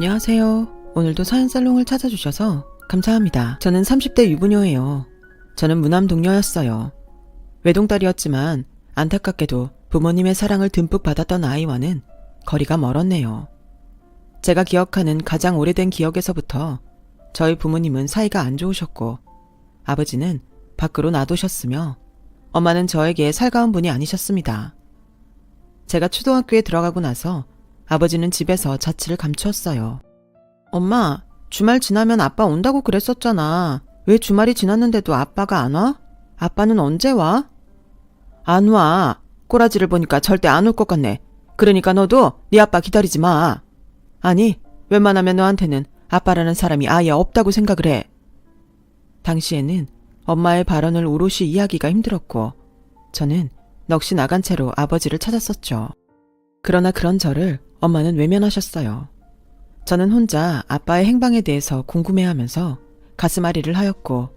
안녕하세요. 오늘도 사연살롱을 찾아주셔서 감사합니다. 저는 30대 유부녀예요. 저는 무남 동녀였어요. 외동딸이었지만 안타깝게도 부모님의 사랑을 듬뿍 받았던 아이와는 거리가 멀었네요. 제가 기억하는 가장 오래된 기억에서부터 저희 부모님은 사이가 안 좋으셨고 아버지는 밖으로 놔두셨으며 엄마는 저에게 살가운 분이 아니셨습니다. 제가 초등학교에 들어가고 나서 아버지는 집에서 자취를 감추었어요. 엄마, 주말 지나면 아빠 온다고 그랬었잖아. 왜 주말이 지났는데도 아빠가 안 와? 아빠는 언제 와? 안 와. 꼬라지를 보니까 절대 안 올 것 같네. 그러니까 너도 네 아빠 기다리지 마. 아니, 웬만하면 너한테는 아빠라는 사람이 아예 없다고 생각을 해. 당시에는 엄마의 발언을 오롯이 이해하기가 힘들었고 저는 넋이 나간 채로 아버지를 찾았었죠. 그러나 그런 저를 엄마는 외면하셨어요. 저는 혼자 아빠의 행방에 대해서 궁금해하면서 가슴앓이를 하였고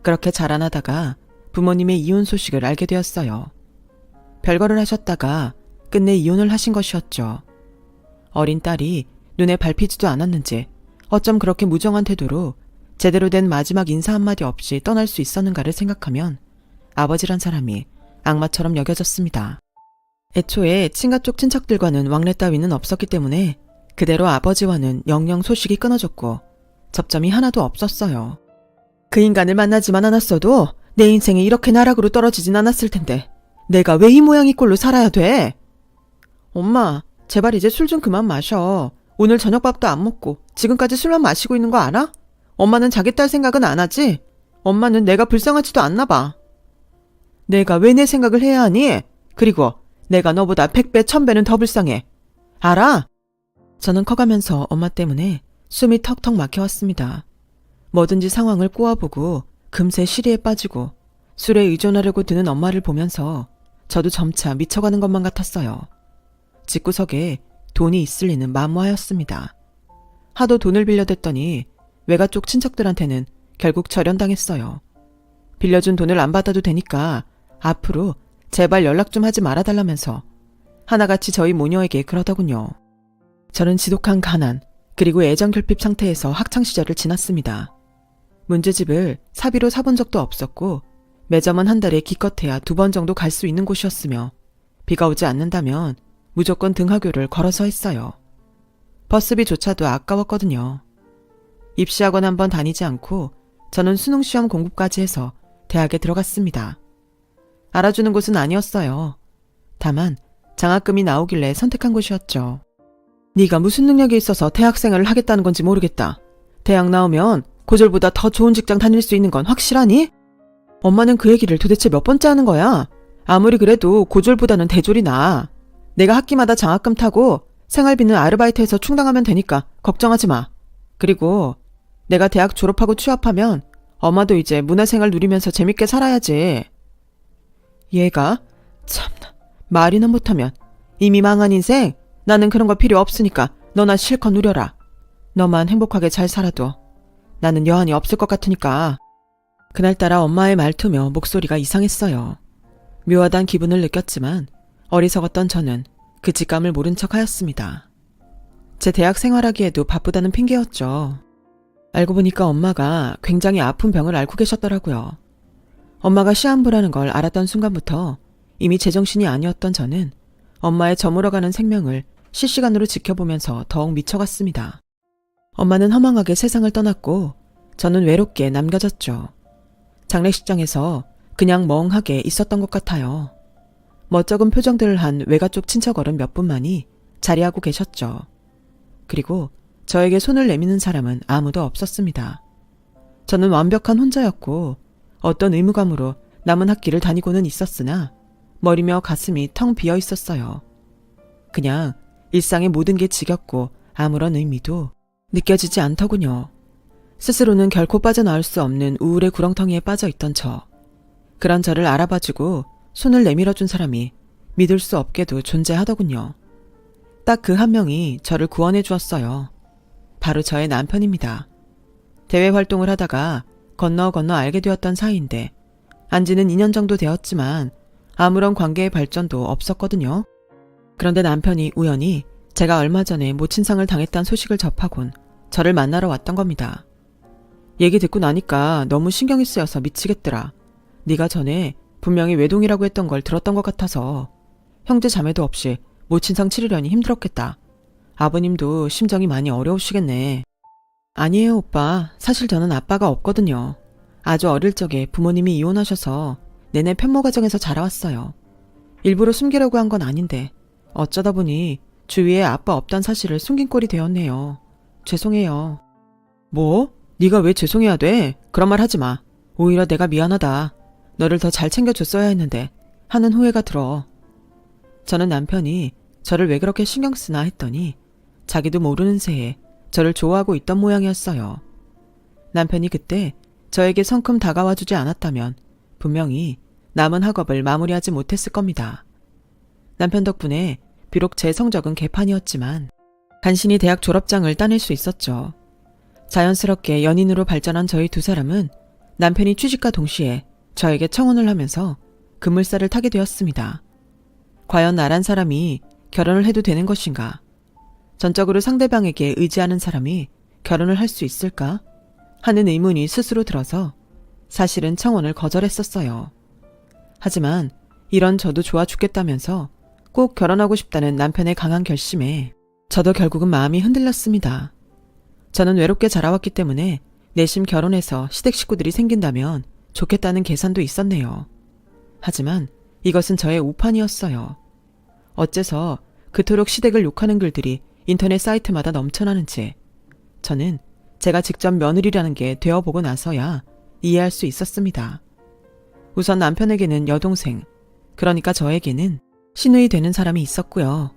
그렇게 자라나다가 부모님의 이혼 소식을 알게 되었어요. 별거를 하셨다가 끝내 이혼을 하신 것이었죠. 어린 딸이 눈에 밟히지도 않았는지 어쩜 그렇게 무정한 태도로 제대로 된 마지막 인사 한마디 없이 떠날 수 있었는가를 생각하면 아버지란 사람이 악마처럼 여겨졌습니다. 애초에 친가 쪽 친척들과는 왕래 따위는 없었기 때문에 그대로 아버지와는 영영 소식이 끊어졌고 접점이 하나도 없었어요. 그 인간을 만나지만 않았어도 내 인생이 이렇게 나락으로 떨어지진 않았을 텐데 내가 왜 이 모양 이 꼴로 살아야 돼? 엄마, 제발 이제 술 좀 그만 마셔. 오늘 저녁밥도 안 먹고 지금까지 술만 마시고 있는 거 알아? 엄마는 자기 딸 생각은 안 하지? 엄마는 내가 불쌍하지도 않나 봐. 내가 왜 내 생각을 해야 하니? 그리고 내가 너보다 100배, 1000배는 더 불쌍해. 알아? 저는 커가면서 엄마 때문에 숨이 턱턱 막혀왔습니다. 뭐든지 상황을 꼬아보고 금세 시리에 빠지고 술에 의존하려고 드는 엄마를 보면서 저도 점차 미쳐가는 것만 같았어요. 집구석에 돈이 있을 리는 만무하였습니다. 하도 돈을 빌려댔더니 외가 쪽 친척들한테는 결국 절연당했어요. 빌려준 돈을 안 받아도 되니까 앞으로 제발 연락 좀 하지 말아달라면서 하나같이 저희 모녀에게 그러더군요. 저는 지독한 가난 그리고 애정결핍 상태에서 학창시절을 지났습니다. 문제집을 사비로 사본 적도 없었고 매점은 한 달에 기껏해야 2번 정도 갈 수 있는 곳이었으며 비가 오지 않는다면 무조건 등하교를 걸어서 했어요. 버스비조차도 아까웠거든요. 입시학원 한번 다니지 않고 저는 수능시험 공부까지 해서 대학에 들어갔습니다. 알아주는 곳은 아니었어요. 다만 장학금이 나오길래 선택한 곳이었죠. 네가 무슨 능력이 있어서 대학생활을 하겠다는 건지 모르겠다. 대학 나오면 고졸보다 더 좋은 직장 다닐 수 있는 건 확실하니? 엄마는 그 얘기를 도대체 몇 번째 하는 거야? 아무리 그래도 고졸보다는 대졸이 나아. 내가 학기마다 장학금 타고 생활비는 아르바이트해서 충당하면 되니까 걱정하지 마. 그리고 내가 대학 졸업하고 취업하면 엄마도 이제 문화생활 누리면서 재밌게 살아야지. 얘가 참나 말이나 못하면 이미 망한 인생? 나는 그런 거 필요 없으니까 너나 실컷 누려라. 너만 행복하게 잘 살아도 나는 여한이 없을 것 같으니까. 그날따라 엄마의 말투며 목소리가 이상했어요. 묘하단 기분을 느꼈지만 어리석었던 저는 그 직감을 모른 척 하였습니다. 제 대학 생활하기에도 바쁘다는 핑계였죠. 알고 보니까 엄마가 굉장히 아픈 병을 앓고 계셨더라고요. 엄마가 시한부라는 걸 알았던 순간부터 이미 제정신이 아니었던 저는 엄마의 저물어가는 생명을 실시간으로 지켜보면서 더욱 미쳐갔습니다. 엄마는 허망하게 세상을 떠났고 저는 외롭게 남겨졌죠. 장례식장에서 그냥 멍하게 있었던 것 같아요. 멋쩍은 표정들을 한 외가 쪽 친척어른 몇 분만이 자리하고 계셨죠. 그리고 저에게 손을 내미는 사람은 아무도 없었습니다. 저는 완벽한 혼자였고 어떤 의무감으로 남은 학기를 다니고는 있었으나 머리며 가슴이 텅 비어 있었어요. 그냥 일상의 모든 게 지겹고 아무런 의미도 느껴지지 않더군요. 스스로는 결코 빠져나올 수 없는 우울의 구렁텅이에 빠져 있던 저. 그런 저를 알아봐주고 손을 내밀어준 사람이 믿을 수 없게도 존재하더군요. 딱 그 한 명이 저를 구원해 주었어요. 바로 저의 남편입니다. 대외 활동을 하다가 건너 알게 되었던 사이인데 안지는 2년 정도 되었지만 아무런 관계의 발전도 없었거든요. 그런데 남편이 우연히 제가 얼마 전에 모친상을 당했다는 소식을 접하곤 저를 만나러 왔던 겁니다. 얘기 듣고 나니까 너무 신경이 쓰여서 미치겠더라. 네가 전에 분명히 외동이라고 했던 걸 들었던 것 같아서 형제 자매도 없이 모친상 치르려니 힘들었겠다. 아버님도 심정이 많이 어려우시겠네. 아니에요, 오빠. 사실 저는 아빠가 없거든요. 아주 어릴 적에 부모님이 이혼하셔서 내내 편모 가정에서 자라왔어요. 일부러 숨기려고 한 건 아닌데 어쩌다 보니 주위에 아빠 없단 사실을 숨긴 꼴이 되었네요. 죄송해요. 뭐? 네가 왜 죄송해야 돼? 그런 말 하지 마. 오히려 내가 미안하다. 너를 더 잘 챙겨줬어야 했는데 하는 후회가 들어. 저는 남편이 저를 왜 그렇게 신경 쓰나 했더니 자기도 모르는 새에 저를 좋아하고 있던 모양이었어요. 남편이 그때 저에게 성큼 다가와주지 않았다면 분명히 남은 학업을 마무리하지 못했을 겁니다. 남편 덕분에 비록 제 성적은 개판이었지만 간신히 대학 졸업장을 따낼 수 있었죠. 자연스럽게 연인으로 발전한 저희 두 사람은 남편이 취직과 동시에 저에게 청혼을 하면서 급물살을 타게 되었습니다. 과연 나란 사람이 결혼을 해도 되는 것인가? 전적으로 상대방에게 의지하는 사람이 결혼을 할 수 있을까? 하는 의문이 스스로 들어서 사실은 청혼을 거절했었어요. 하지만 이런 저도 좋아 죽겠다면서 꼭 결혼하고 싶다는 남편의 강한 결심에 저도 결국은 마음이 흔들렸습니다. 저는 외롭게 자라왔기 때문에 내심 결혼해서 시댁 식구들이 생긴다면 좋겠다는 계산도 있었네요. 하지만 이것은 저의 우판이었어요. 어째서 그토록 시댁을 욕하는 글들이 인터넷 사이트마다 넘쳐나는지 저는 제가 직접 며느리라는 게 되어보고 나서야 이해할 수 있었습니다. 우선 남편에게는 여동생, 그러니까 저에게는 시누이 되는 사람이 있었고요.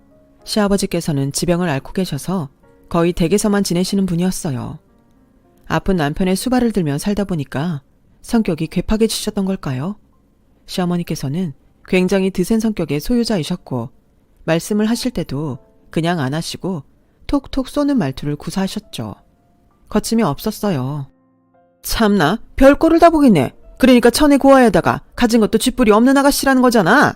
시아버지께서는 지병을 앓고 계셔서 거의 댁에서만 지내시는 분이었어요. 아픈 남편의 수발을 들며 살다 보니까 성격이 괴팍해지셨던 걸까요? 시어머니께서는 굉장히 드센 성격의 소유자이셨고 말씀을 하실 때도 그냥 안 하시고 톡톡 쏘는 말투를 구사하셨죠. 거침이 없었어요. 참나, 별꼴을 다 보겠네. 그러니까 천에 고아에다가 가진 것도 쥐뿔이 없는 아가씨라는 거잖아.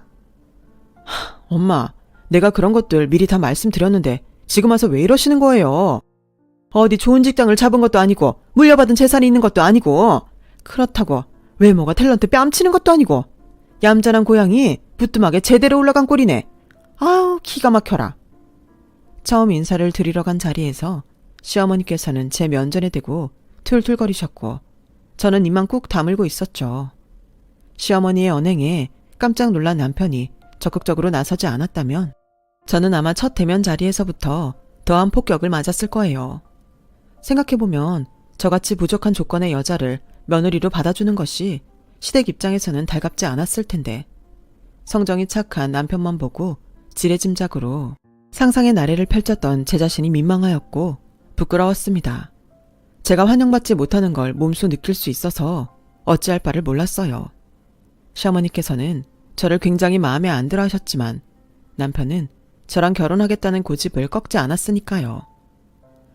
엄마, 내가 그런 것들 미리 다 말씀드렸는데 지금 와서 왜 이러시는 거예요? 어디 좋은 직장을 잡은 것도 아니고 물려받은 재산이 있는 것도 아니고 그렇다고 외모가 탤런트 뺨치는 것도 아니고 얌전한 고양이 부뚜막에 제대로 올라간 꼴이네. 아우, 기가 막혀라. 처음 인사를 드리러 간 자리에서 시어머니께서는 제 면전에 대고 툴툴거리셨고 저는 입만 꾹 다물고 있었죠. 시어머니의 언행에 깜짝 놀란 남편이 적극적으로 나서지 않았다면 저는 아마 첫 대면 자리에서부터 더한 폭격을 맞았을 거예요. 생각해보면 저같이 부족한 조건의 여자를 며느리로 받아주는 것이 시댁 입장에서는 달갑지 않았을 텐데 성정이 착한 남편만 보고 지레짐작으로 상상의 나래를 펼쳤던 제 자신이 민망하였고 부끄러웠습니다. 제가 환영받지 못하는 걸 몸소 느낄 수 있어서 어찌할 바를 몰랐어요. 시어머니께서는 저를 굉장히 마음에 안 들어 하셨지만 남편은 저랑 결혼하겠다는 고집을 꺾지 않았으니까요.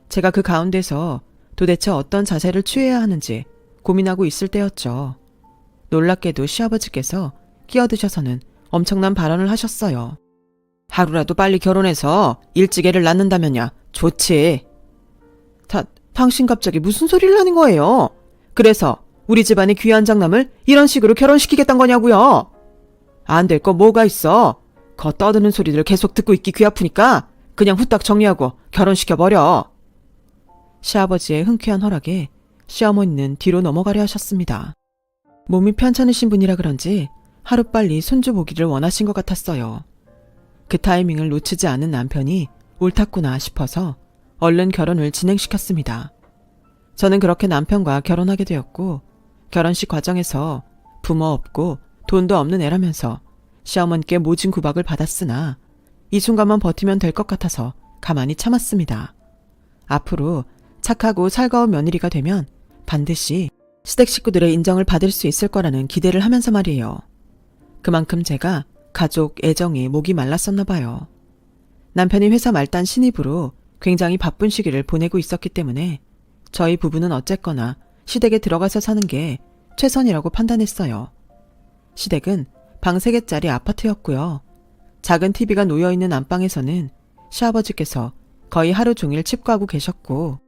제가 그 가운데서 도대체 어떤 자세를 취해야 하는지 고민하고 있을 때였죠. 놀랍게도 시아버지께서 끼어드셔서는 엄청난 발언을 하셨어요. 하루라도 빨리 결혼해서 일찍 애를 낳는다면야 좋지. 당신 갑자기 무슨 소리를 하는 거예요? 그래서 우리 집안의 귀한 장남을 이런 식으로 결혼시키겠단 거냐고요? 안 될 거 뭐가 있어? 거 떠드는 소리들 계속 듣고 있기 귀 아프니까 그냥 후딱 정리하고 결혼시켜버려. 시아버지의 흔쾌한 허락에 시어머니는 뒤로 넘어가려 하셨습니다. 몸이 편찮으신 분이라 그런지 하루빨리 손주 보기를 원하신 것 같았어요. 그 타이밍을 놓치지 않은 남편이 옳았구나 싶어서 얼른 결혼을 진행시켰습니다. 저는 그렇게 남편과 결혼하게 되었고 결혼식 과정에서 부모 없고 돈도 없는 애라면서 시어머니께 모진 구박을 받았으나 이 순간만 버티면 될 것 같아서 가만히 참았습니다. 앞으로 착하고 살가운 며느리가 되면 반드시 시댁 식구들의 인정을 받을 수 있을 거라는 기대를 하면서 말이에요. 그만큼 제가 가족 애정에 목이 말랐었나 봐요. 남편이 회사 말단 신입으로 굉장히 바쁜 시기를 보내고 있었기 때문에 저희 부부는 어쨌거나 시댁에 들어가서 사는 게 최선이라고 판단했어요. 시댁은 방 3개짜리 아파트였고요. 작은 TV가 놓여있는 안방에서는 시아버지께서 거의 하루 종일 칩거하고 계셨고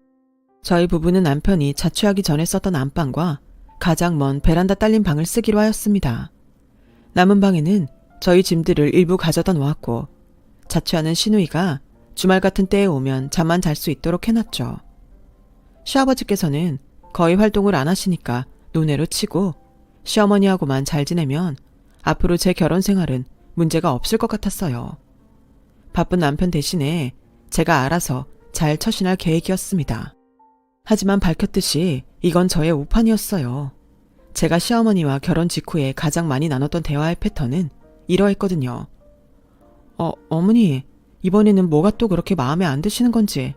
저희 부부는 남편이 자취하기 전에 썼던 안방과 가장 먼 베란다 딸린 방을 쓰기로 하였습니다. 남은 방에는 저희 짐들을 일부 가져다 놓았고 자취하는 시누이가 주말 같은 때에 오면 잠만 잘 수 있도록 해놨죠. 시아버지께서는 거의 활동을 안 하시니까 논외로 치고 시어머니하고만 잘 지내면 앞으로 제 결혼 생활은 문제가 없을 것 같았어요. 바쁜 남편 대신에 제가 알아서 잘 처신할 계획이었습니다. 하지만 밝혔듯이 이건 저의 오판이었어요. 제가 시어머니와 결혼 직후에 가장 많이 나눴던 대화의 패턴은 이러했거든요. 어머니, 이번에는 뭐가 또 그렇게 마음에 안 드시는 건지.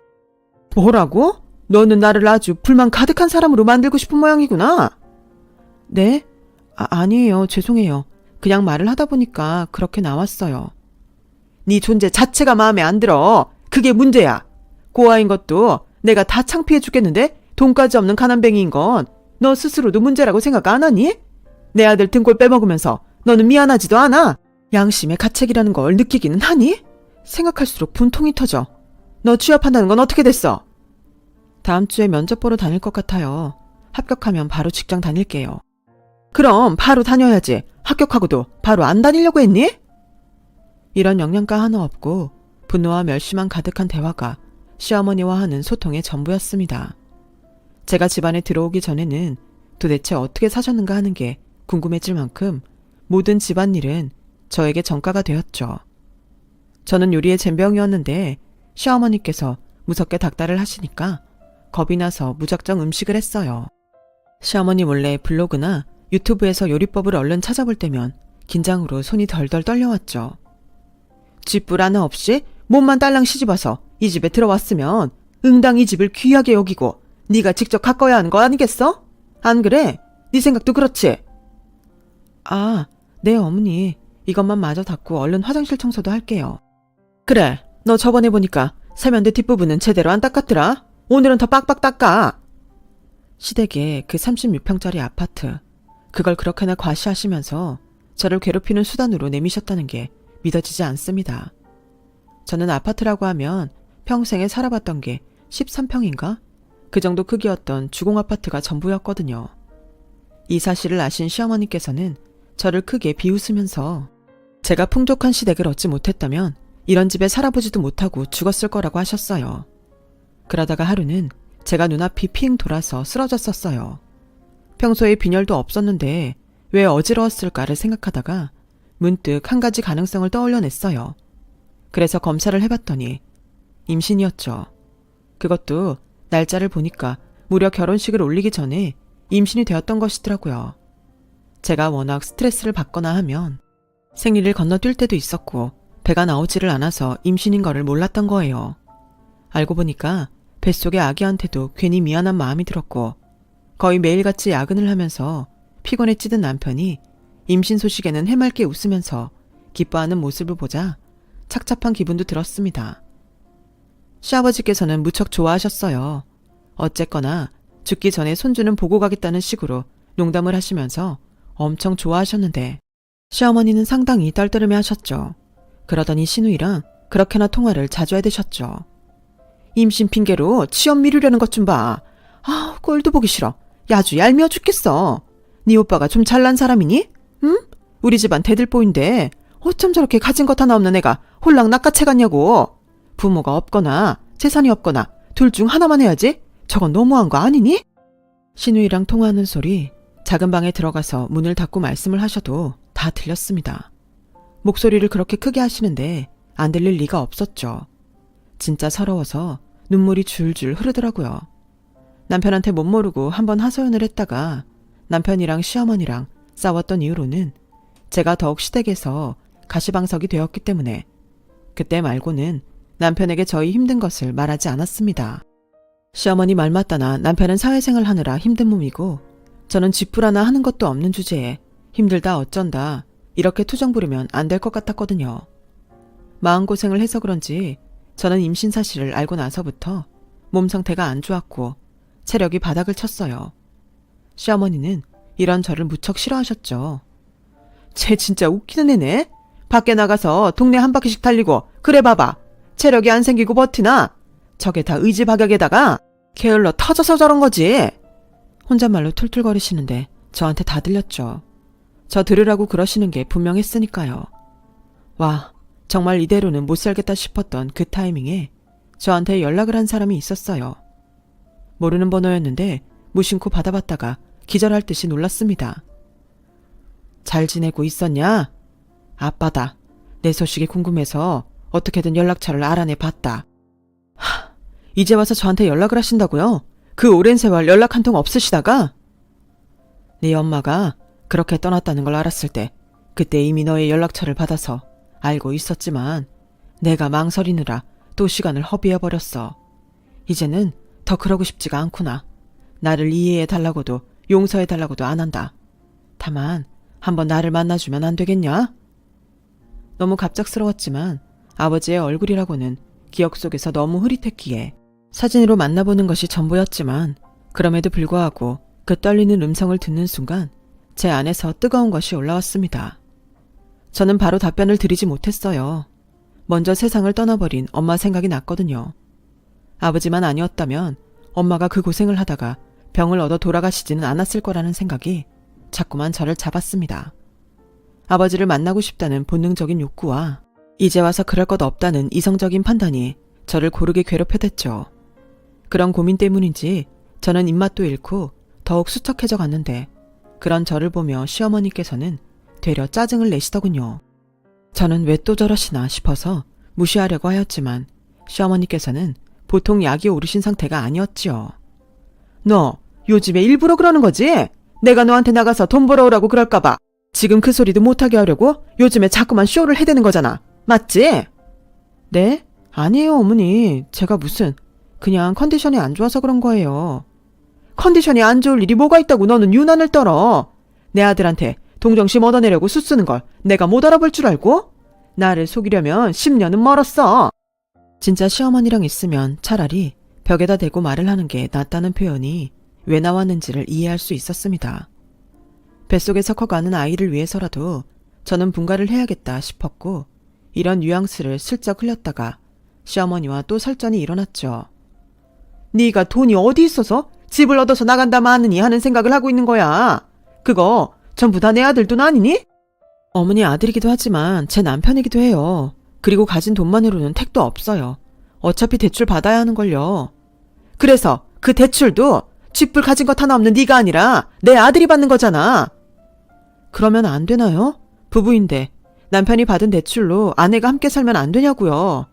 뭐라고? 너는 나를 아주 불만 가득한 사람으로 만들고 싶은 모양이구나. 네? 아니에요. 죄송해요. 그냥 말을 하다 보니까 그렇게 나왔어요. 네 존재 자체가 마음에 안 들어. 그게 문제야. 고아인 것도 내가 다 창피해 죽겠는데 돈까지 없는 가난뱅이인 건 너 스스로도 문제라고 생각 안 하니? 내 아들 등골 빼먹으면서 너는 미안하지도 않아? 양심의 가책이라는 걸 느끼기는 하니? 생각할수록 분통이 터져. 너 취업한다는 건 어떻게 됐어? 다음 주에 면접 보러 다닐 것 같아요. 합격하면 바로 직장 다닐게요. 그럼 바로 다녀야지. 합격하고도 바로 안 다니려고 했니? 이런 영양가 하나 없고 분노와 멸시만 가득한 대화가 시어머니와 하는 소통의 전부였습니다. 제가 집안에 들어오기 전에는 도대체 어떻게 사셨는가 하는 게 궁금해질 만큼 모든 집안일은 저에게 전가가 되었죠. 저는 요리의 젬병이었는데 시어머니께서 무섭게 닥달을 하시니까 겁이 나서 무작정 음식을 했어요. 시어머니 몰래 블로그나 유튜브에서 요리법을 얼른 찾아볼 때면 긴장으로 손이 덜덜 떨려왔죠. 쥐뿔 하나 없이 몸만 딸랑 시집와서 이 집에 들어왔으면 응당 이 집을 귀하게 여기고 네가 직접 가꿔야 하는 거 아니겠어? 안 그래? 네 생각도 그렇지? 네 어머니. 이것만 마저 닦고 얼른 화장실 청소도 할게요. 그래, 너 저번에 보니까 세면대 뒷부분은 제대로 안 닦았더라. 오늘은 더 빡빡 닦아. 시댁에 그 36평짜리 아파트, 그걸 그렇게나 과시하시면서 저를 괴롭히는 수단으로 내미셨다는 게 믿어지지 않습니다. 저는 아파트라고 하면 평생에 살아봤던 게 13평인가? 그 정도 크기였던 주공아파트가 전부였거든요. 이 사실을 아신 시어머니께서는 저를 크게 비웃으면서 제가 풍족한 시댁을 얻지 못했다면 이런 집에 살아보지도 못하고 죽었을 거라고 하셨어요. 그러다가 하루는 제가 눈앞이 핑 돌아서 쓰러졌었어요. 평소에 빈혈도 없었는데 왜 어지러웠을까를 생각하다가 문득 한 가지 가능성을 떠올려냈어요. 그래서 검사를 해봤더니 임신이었죠. 그것도 날짜를 보니까 무려 결혼식을 올리기 전에 임신이 되었던 것이더라고요. 제가 워낙 스트레스를 받거나 하면 생리를 건너뛸 때도 있었고 배가 나오지를 않아서 임신인 거를 몰랐던 거예요. 알고 보니까 뱃속의 아기한테도 괜히 미안한 마음이 들었고 거의 매일같이 야근을 하면서 피곤에 찌든 남편이 임신 소식에는 해맑게 웃으면서 기뻐하는 모습을 보자 착잡한 기분도 들었습니다. 시아버지께서는 무척 좋아하셨어요. 어쨌거나 죽기 전에 손주는 보고 가겠다는 식으로 농담을 하시면서 엄청 좋아하셨는데 시어머니는 상당히 떨떠름해 하셨죠. 그러더니 시누이랑 그렇게나 통화를 자주 해대셨죠. 임신 핑계로 취업 미루려는 것 좀 봐. 꼴도 보기 싫어. 아주 얄미워 죽겠어. 네 오빠가 좀 잘난 사람이니? 응? 우리 집안 대들보인데 어쩜 저렇게 가진 것 하나 없는 애가 홀랑 낚아채 갔냐고. 부모가 없거나 재산이 없거나 둘 중 하나만 해야지. 저건 너무한 거 아니니? 시누이랑 통화하는 소리, 작은 방에 들어가서 문을 닫고 말씀을 하셔도 다 들렸습니다. 목소리를 그렇게 크게 하시는데 안 들릴 리가 없었죠. 진짜 서러워서 눈물이 줄줄 흐르더라고요. 남편한테 못 모르고 한번 하소연을 했다가 남편이랑 시어머니랑 싸웠던 이후로는 제가 더욱 시댁에서 가시방석이 되었기 때문에 그때 말고는 남편에게 저희 힘든 것을 말하지 않았습니다. 시어머니 말 맞다나 남편은 사회생활 하느라 힘든 몸이고 저는 쥐뿔 하나 하는 것도 없는 주제에 힘들다 어쩐다 이렇게 투정 부르면 안 될 것 같았거든요. 마음고생을 해서 그런지 저는 임신 사실을 알고 나서부터 몸 상태가 안 좋았고 체력이 바닥을 쳤어요. 시어머니는 이런 저를 무척 싫어하셨죠. 쟤 진짜 웃기는 애네. 밖에 나가서 동네 한 바퀴씩 달리고 그래 봐봐. 체력이 안 생기고 버티나? 저게 다 의지박약에다가 게을러 터져서 저런 거지. 혼잣말로 툴툴거리시는데 저한테 다 들렸죠. 저 들으라고 그러시는 게 분명했으니까요. 와, 정말 이대로는 못 살겠다 싶었던 그 타이밍에 저한테 연락을 한 사람이 있었어요. 모르는 번호였는데 무심코 받아봤다가 기절할 듯이 놀랐습니다. 잘 지내고 있었냐? 아빠다. 내 소식이 궁금해서 어떻게든 연락처를 알아내 봤다. 이제 와서 저한테 연락을 하신다고요? 그 오랜 세월 연락 한 통 없으시다가? 네 엄마가 그렇게 떠났다는 걸 알았을 때 그때 이미 너의 연락처를 받아서 알고 있었지만 내가 망설이느라 또 시간을 허비해버렸어. 이제는 더 그러고 싶지가 않구나. 나를 이해해달라고도 용서해달라고도 안 한다. 다만 한번 나를 만나주면 안 되겠냐? 너무 갑작스러웠지만 아버지의 얼굴이라고는 기억 속에서 너무 흐릿했기에 사진으로 만나보는 것이 전부였지만 그럼에도 불구하고 그 떨리는 음성을 듣는 순간 제 안에서 뜨거운 것이 올라왔습니다. 저는 바로 답변을 드리지 못했어요. 먼저 세상을 떠나버린 엄마 생각이 났거든요. 아버지만 아니었다면 엄마가 그 고생을 하다가 병을 얻어 돌아가시지는 않았을 거라는 생각이 자꾸만 저를 잡았습니다. 아버지를 만나고 싶다는 본능적인 욕구와 이제 와서 그럴 것 없다는 이성적인 판단이 저를 고르게 괴롭혀댔죠. 그런 고민 때문인지 저는 입맛도 잃고 더욱 수척해져 갔는데 그런 저를 보며 시어머니께서는 되려 짜증을 내시더군요. 저는 왜 또 저러시나 싶어서 무시하려고 하였지만 시어머니께서는 보통 약이 오르신 상태가 아니었지요. 너 요즘에 일부러 그러는 거지? 내가 너한테 나가서 돈 벌어오라고 그럴까봐 지금 그 소리도 못하게 하려고 요즘에 자꾸만 쇼를 해대는 거잖아. 맞지? 네? 아니에요 어머니. 제가 무슨 그냥 컨디션이 안 좋아서 그런 거예요. 컨디션이 안 좋을 일이 뭐가 있다고 너는 유난을 떨어. 내 아들한테 동정심 얻어내려고 수쓰는 걸 내가 못 알아볼 줄 알고? 나를 속이려면 10년은 멀었어. 진짜 시어머니랑 있으면 차라리 벽에다 대고 말을 하는 게 낫다는 표현이 왜 나왔는지를 이해할 수 있었습니다. 뱃속에서 커가는 아이를 위해서라도 저는 분가를 해야겠다 싶었고 이런 뉘앙스를 슬쩍 흘렸다가 시어머니와 또 설전이 일어났죠. 네가 돈이 어디 있어서 집을 얻어서 나간다 마느니 하는 생각을 하고 있는 거야. 그거 전부 다 내 아들 돈 아니니? 어머니 아들이기도 하지만 제 남편이기도 해요. 그리고 가진 돈만으로는 택도 없어요. 어차피 대출 받아야 하는걸요. 그래서 그 대출도 쥐뿔 가진 것 하나 없는 네가 아니라 내 아들이 받는 거잖아. 그러면 안 되나요? 부부인데 남편이 받은 대출로 아내가 함께 살면 안 되냐고요.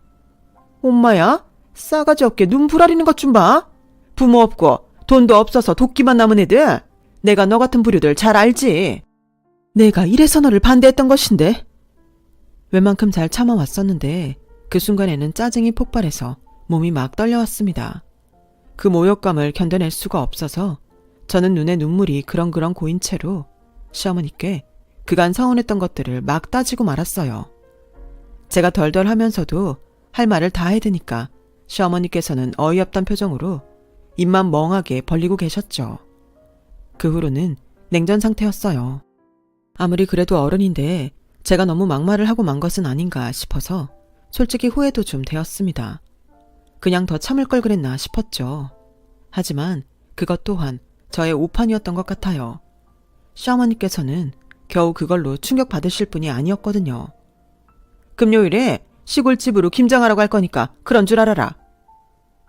엄마야? 싸가지 없게 눈 부라리는 것 좀 봐. 부모 없고 돈도 없어서 도끼만 남은 애들. 내가 너 같은 부류들 잘 알지. 내가 이래서 너를 반대했던 것인데. 웬만큼 잘 참아왔었는데 그 순간에는 짜증이 폭발해서 몸이 막 떨려왔습니다. 그 모욕감을 견뎌낼 수가 없어서 저는 눈에 눈물이 그렁그렁 고인 채로 시어머니께 그간 서운했던 것들을 막 따지고 말았어요. 제가 덜덜 하면서도 할 말을 다 해대니까 시어머니께서는 어이없던 표정으로 입만 멍하게 벌리고 계셨죠. 그 후로는 냉전 상태였어요. 아무리 그래도 어른인데 제가 너무 막말을 하고 만 것은 아닌가 싶어서 솔직히 후회도 좀 되었습니다. 그냥 더 참을 걸 그랬나 싶었죠. 하지만 그것 또한 저의 오판이었던 것 같아요. 시어머니께서는 겨우 그걸로 충격받으실 분이 아니었거든요. 금요일에 시골집으로 김장하러 갈 거니까 그런 줄 알아라.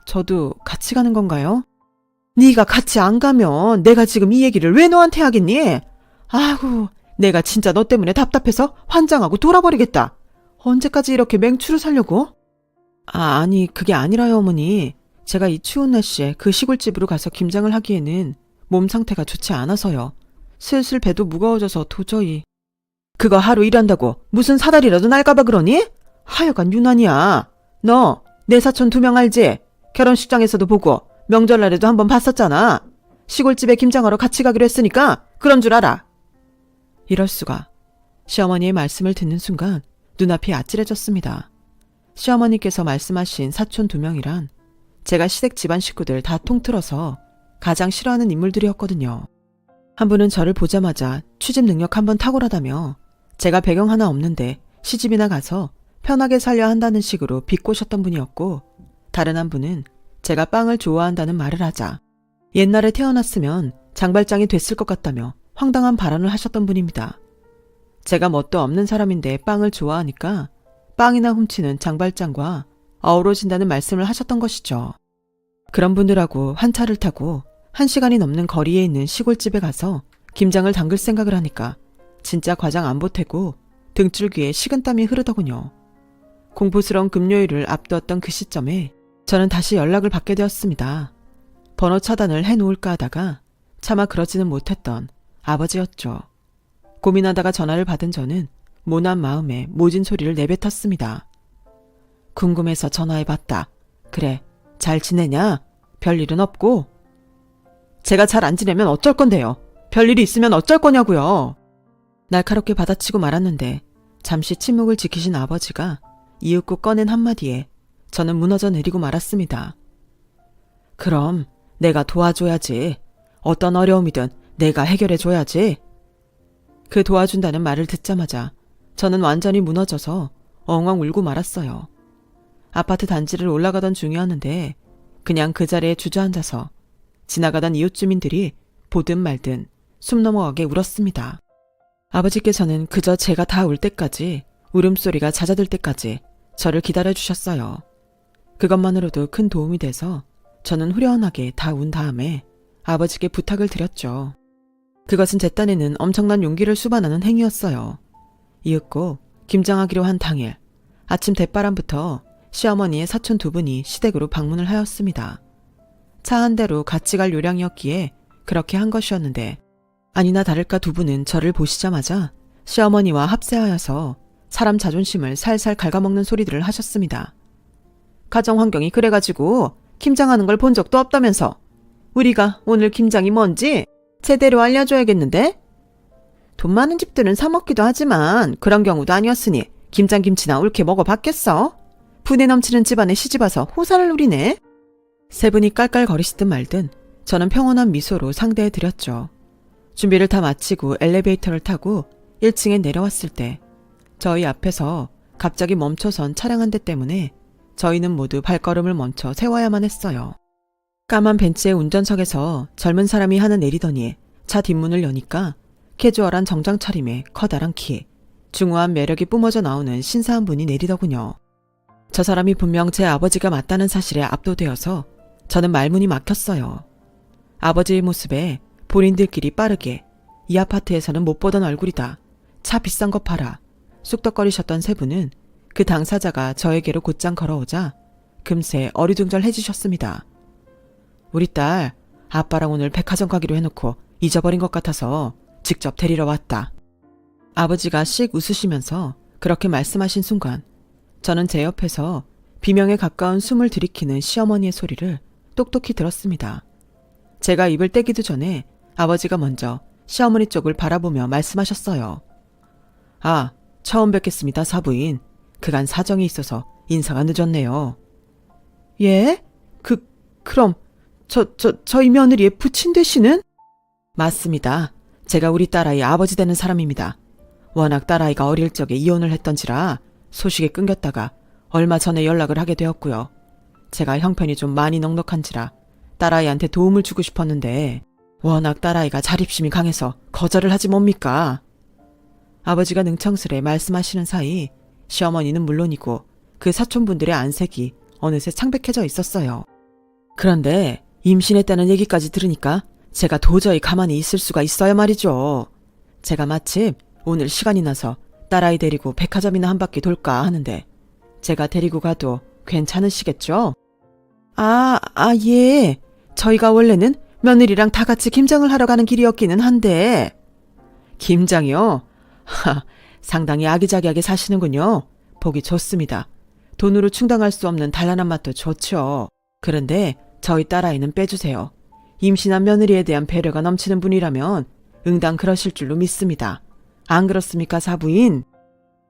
저도 같이 가는 건가요? 네가 같이 안 가면 내가 지금 이 얘기를 왜 너한테 하겠니? 아이고, 내가 진짜 너 때문에 답답해서 환장하고 돌아버리겠다. 언제까지 이렇게 맹추를 살려고? 아니 그게 아니라요 어머니. 제가 이 추운 날씨에 그 시골집으로 가서 김장을 하기에는 몸 상태가 좋지 않아서요. 슬슬 배도 무거워져서 도저히. 그거 하루 일한다고 무슨 사다리라도 날까봐 그러니? 하여간 유난이야. 너 내 사촌 2명 알지? 결혼식장에서도 보고 명절날에도 한번 봤었잖아. 시골집에 김장하러 같이 가기로 했으니까 그런 줄 알아. 이럴 수가. 시어머니의 말씀을 듣는 순간 눈앞이 아찔해졌습니다. 시어머니께서 말씀하신 사촌 2명이란 제가 시댁 집안 식구들 다 통틀어서 가장 싫어하는 인물들이었거든요. 한 분은 저를 보자마자 취집 능력 한번 탁월하다며 제가 배경 하나 없는데 시집이나 가서 편하게 살려 한다는 식으로 비꼬셨던 분이었고, 다른 한 분은 제가 빵을 좋아한다는 말을 하자 옛날에 태어났으면 장발장이 됐을 것 같다며 황당한 발언을 하셨던 분입니다. 제가 뭣도 없는 사람인데 빵을 좋아하니까 빵이나 훔치는 장발장과 어우러진다는 말씀을 하셨던 것이죠. 그런 분들하고 한 차를 타고 1시간이 넘는 거리에 있는 시골집에 가서 김장을 담글 생각을 하니까 진짜 과장 안 보태고 등줄기에 식은땀이 흐르더군요. 공포스러운 금요일을 앞두었던 그 시점에 저는 다시 연락을 받게 되었습니다. 번호 차단을 해놓을까 하다가 차마 그러지는 못했던 아버지였죠. 고민하다가 전화를 받은 저는 모난 마음에 모진 소리를 내뱉었습니다. 궁금해서 전화해봤다. 그래, 잘 지내냐? 별일은 없고? 제가 잘 안 지내면 어쩔 건데요. 별일이 있으면 어쩔 거냐고요. 날카롭게 받아치고 말았는데 잠시 침묵을 지키신 아버지가 이윽고 꺼낸 한마디에 저는 무너져 내리고 말았습니다. 그럼 내가 도와줘야지. 어떤 어려움이든 내가 해결해줘야지. 그 도와준다는 말을 듣자마자 저는 완전히 무너져서 엉엉 울고 말았어요. 아파트 단지를 올라가던 중이었는데 그냥 그 자리에 주저앉아서 지나가던 이웃 주민들이 보든 말든 숨 넘어가게 울었습니다. 아버지께서는 그저 제가 다 울 때까지, 울음소리가 잦아들 때까지 저를 기다려주셨어요. 그것만으로도 큰 도움이 돼서 저는 후련하게 다 운 다음에 아버지께 부탁을 드렸죠. 그것은 제 딴에는 엄청난 용기를 수반하는 행위였어요. 이윽고 김장하기로 한 당일 아침 대바람부터 시어머니의 사촌 2분이 시댁으로 방문을 하였습니다. 차 한 대로 같이 갈 요량이었기에 그렇게 한 것이었는데 아니나 다를까 2분은 저를 보시자마자 시어머니와 합세하여서 사람 자존심을 살살 갉아먹는 소리들을 하셨습니다. 가정 환경이 그래가지고 김장하는 걸 본 적도 없다면서 우리가 오늘 김장이 뭔지 제대로 알려줘야겠는데? 돈 많은 집들은 사 먹기도 하지만 그런 경우도 아니었으니 김장김치나 옳게 먹어봤겠어? 분에 넘치는 집안에 시집와서 호사를 누리네? 세 분이 깔깔거리시든 말든 저는 평온한 미소로 상대해드렸죠. 준비를 다 마치고 엘리베이터를 타고 1층에 내려왔을 때 저희 앞에서 갑자기 멈춰선 차량 한 대 때문에 저희는 모두 발걸음을 멈춰 세워야만 했어요. 까만 벤츠의 운전석에서 젊은 사람이 하나 내리더니 차 뒷문을 여니까 캐주얼한 정장 차림에 커다란 키, 중후한 매력이 뿜어져 나오는 신사한 분이 내리더군요. 저 사람이 분명 제 아버지가 맞다는 사실에 압도되어서 저는 말문이 막혔어요. 아버지의 모습에 본인들끼리 빠르게 이 아파트에서는 못 보던 얼굴이다. 차 비싼 거 팔아. 쑥덕거리셨던 세 분은 그 당사자가 저에게로 곧장 걸어오자 금세 어리둥절해지셨습니다. 우리 딸, 아빠랑 오늘 백화점 가기로 해놓고 잊어버린 것 같아서 직접 데리러 왔다. 아버지가 씩 웃으시면서 그렇게 말씀하신 순간 저는 제 옆에서 비명에 가까운 숨을 들이키는 시어머니의 소리를 똑똑히 들었습니다. 제가 입을 떼기도 전에 아버지가 먼저 시어머니 쪽을 바라보며 말씀하셨어요. 아, 처음 뵙겠습니다, 사부인. 그간 사정이 있어서 인사가 늦었네요. 예? 그럼 저희 며느리의 부친 되시는? 맞습니다. 제가 우리 딸아이 아버지 되는 사람입니다. 워낙 딸아이가 어릴 적에 이혼을 했던지라 소식이 끊겼다가 얼마 전에 연락을 하게 되었고요. 제가 형편이 좀 많이 넉넉한지라 딸아이한테 도움을 주고 싶었는데 워낙 딸아이가 자립심이 강해서 거절을 하지 뭡니까? 아버지가 능청스레 말씀하시는 사이 시어머니는 물론이고 그 사촌분들의 안색이 어느새 창백해져 있었어요. 그런데 임신했다는 얘기까지 들으니까 제가 도저히 가만히 있을 수가 있어야 말이죠. 제가 마침 오늘 시간이 나서 딸아이 데리고 백화점이나 한 바퀴 돌까 하는데 제가 데리고 가도 괜찮으시겠죠? 예. 저희가 원래는 며느리랑 다 같이 김장을 하러 가는 길이었기는 한데. 김장이요? 상당히 아기자기하게 사시는군요. 보기 좋습니다. 돈으로 충당할 수 없는 단란한 맛도 좋죠. 그런데 저희 딸아이는 빼주세요. 임신한 며느리에 대한 배려가 넘치는 분이라면 응당 그러실 줄로 믿습니다. 안 그렇습니까, 사부인?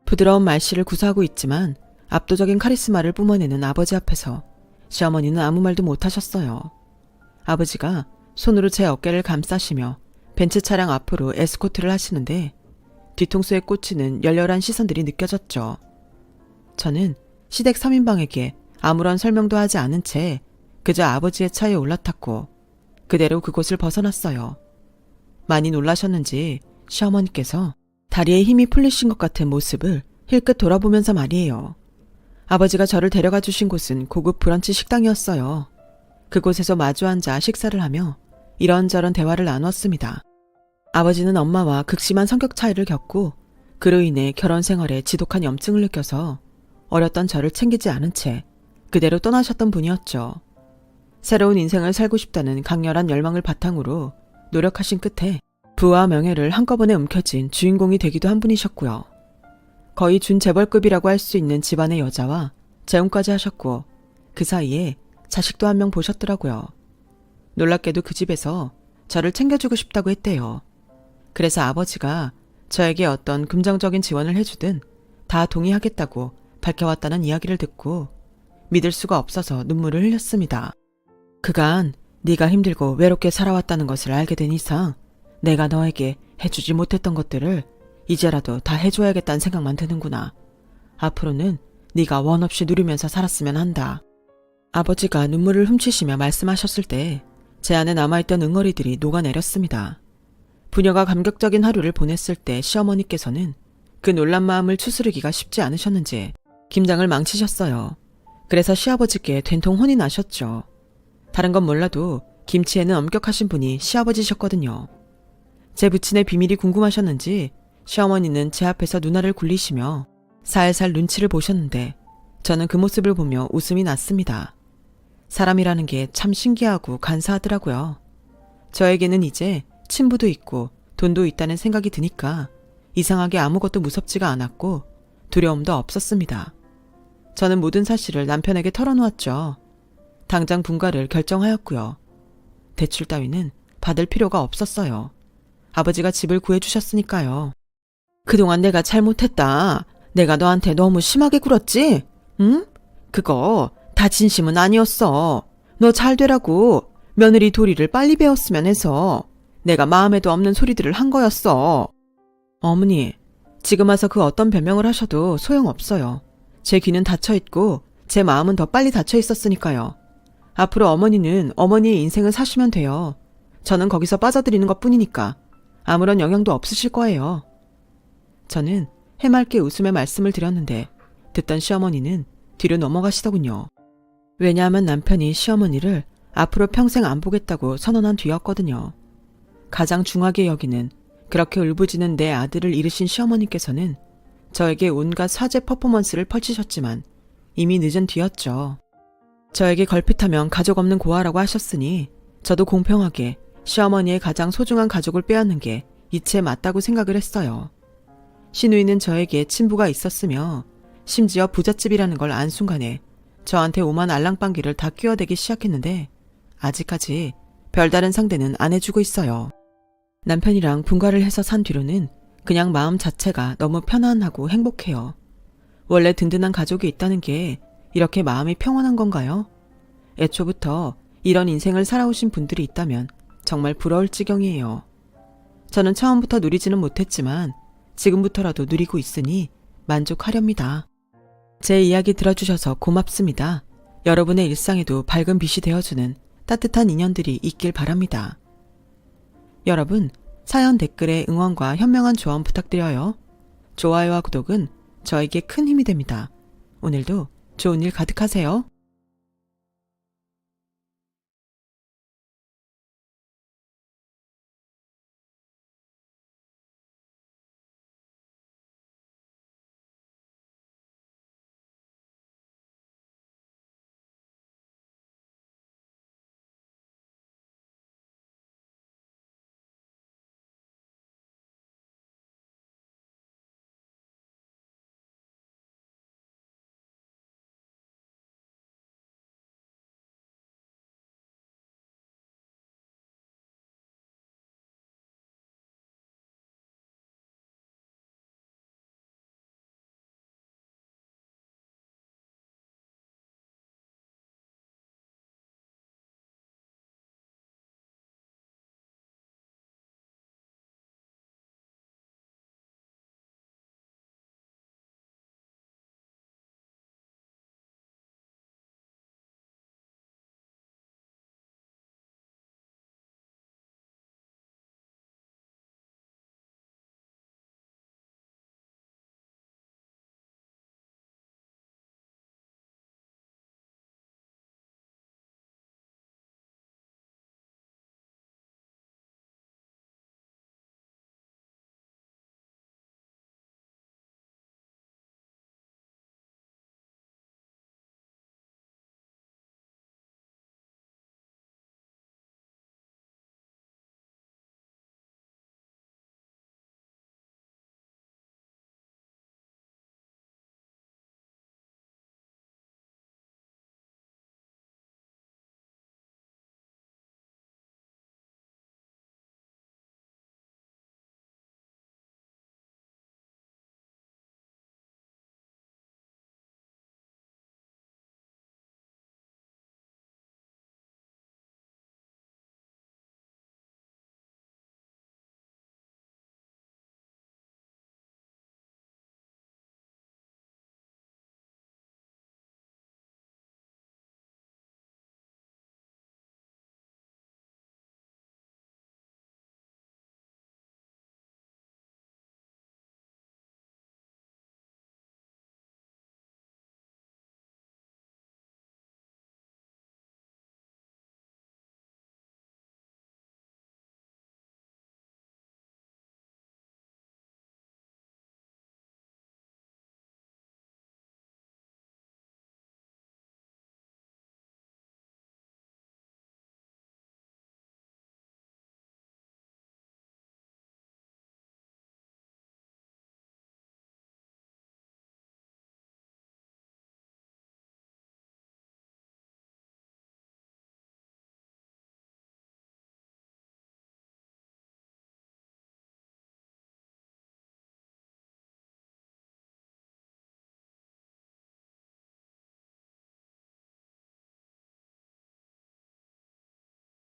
부드러운 말씨를 구사하고 있지만 압도적인 카리스마를 뿜어내는 아버지 앞에서 시어머니는 아무 말도 못하셨어요. 아버지가 손으로 제 어깨를 감싸시며 벤츠 차량 앞으로 에스코트를 하시는데 뒤통수에 꽂히는 열렬한 시선들이 느껴졌죠. 저는 시댁 3인방에게 아무런 설명도 하지 않은 채 그저 아버지의 차에 올라탔고 그대로 그곳을 벗어났어요. 많이 놀라셨는지 시어머니께서 다리에 힘이 풀리신 것 같은 모습을 힐끗 돌아보면서 말이에요. 아버지가 저를 데려가 주신 곳은 고급 브런치 식당이었어요. 그곳에서 마주 앉아 식사를 하며 이런저런 대화를 나누었습니다. 아버지는 엄마와 극심한 성격 차이를 겪고 그로 인해 결혼 생활에 지독한 염증을 느껴서 어렸던 저를 챙기지 않은 채 그대로 떠나셨던 분이었죠. 새로운 인생을 살고 싶다는 강렬한 열망을 바탕으로 노력하신 끝에 부와 명예를 한꺼번에 움켜쥔 주인공이 되기도 한 분이셨고요. 거의 준재벌급이라고 할 수 있는 집안의 여자와 재혼까지 하셨고 그 사이에 자식도 한 명 보셨더라고요. 놀랍게도 그 집에서 저를 챙겨주고 싶다고 했대요. 그래서 아버지가 저에게 어떤 금전적인 지원을 해주든 다 동의하겠다고 밝혀왔다는 이야기를 듣고 믿을 수가 없어서 눈물을 흘렸습니다. 그간 네가 힘들고 외롭게 살아왔다는 것을 알게 된 이상 내가 너에게 해주지 못했던 것들을 이제라도 다 해줘야겠다는 생각만 드는구나. 앞으로는 네가 원 없이 누리면서 살았으면 한다. 아버지가 눈물을 훔치시며 말씀하셨을 때 제 안에 남아있던 응어리들이 녹아내렸습니다. 부녀가 감격적인 하루를 보냈을 때 시어머니께서는 그 놀란 마음을 추스르기가 쉽지 않으셨는지 김장을 망치셨어요. 그래서 시아버지께 된통 혼이 나셨죠. 다른 건 몰라도 김치에는 엄격하신 분이 시아버지셨거든요. 제 부친의 비밀이 궁금하셨는지 시어머니는 제 앞에서 누나를 굴리시며 살살 눈치를 보셨는데 저는 그 모습을 보며 웃음이 났습니다. 사람이라는 게 참 신기하고 간사하더라고요. 저에게는 이제 친부도 있고 돈도 있다는 생각이 드니까 이상하게 아무것도 무섭지가 않았고 두려움도 없었습니다. 저는 모든 사실을 남편에게 털어놓았죠. 당장 분가를 결정하였고요. 대출 따위는 받을 필요가 없었어요. 아버지가 집을 구해주셨으니까요. 그동안 내가 잘못했다. 내가 너한테 너무 심하게 굴었지? 응? 그거 다 진심은 아니었어. 너 잘 되라고 며느리 도리를 빨리 배웠으면 해서 내가 마음에도 없는 소리들을 한 거였어. 어머니, 지금 와서 그 어떤 변명을 하셔도 소용없어요. 제 귀는 닫혀있고 제 마음은 더 빨리 닫혀있었으니까요. 앞으로 어머니는 어머니의 인생을 사시면 돼요. 저는 거기서 빠져드리는 것뿐이니까 아무런 영향도 없으실 거예요. 저는 해맑게 웃으며 말씀을 드렸는데 듣던 시어머니는 뒤로 넘어가시더군요. 왜냐하면 남편이 시어머니를 앞으로 평생 안 보겠다고 선언한 뒤였거든요. 가장 중하게 여기는 그렇게 울부짖는 내 아들을 잃으신 시어머니께서는 저에게 온갖 사죄 퍼포먼스를 펼치셨지만 이미 늦은 뒤였죠. 저에게 걸핏하면 가족 없는 고아라고 하셨으니 저도 공평하게 시어머니의 가장 소중한 가족을 빼앗는 게 이치에 맞다고 생각을 했어요. 시누이는 저에게 친부가 있었으며 심지어 부잣집이라는 걸 안 순간에 저한테 오만 알랑방귀를 다 끼워대기 시작했는데 아직까지 별다른 상대는 안 해주고 있어요. 남편이랑 분가를 해서 산 뒤로는 그냥 마음 자체가 너무 편안하고 행복해요. 원래 든든한 가족이 있다는 게 이렇게 마음이 평온한 건가요? 애초부터 이런 인생을 살아오신 분들이 있다면 정말 부러울 지경이에요. 저는 처음부터 누리지는 못했지만 지금부터라도 누리고 있으니 만족하렵니다. 제 이야기 들어주셔서 고맙습니다. 여러분의 일상에도 밝은 빛이 되어주는 따뜻한 인연들이 있길 바랍니다. 여러분, 사연 댓글에 응원과 현명한 조언 부탁드려요. 좋아요와 구독은 저에게 큰 힘이 됩니다. 오늘도 좋은 일 가득하세요.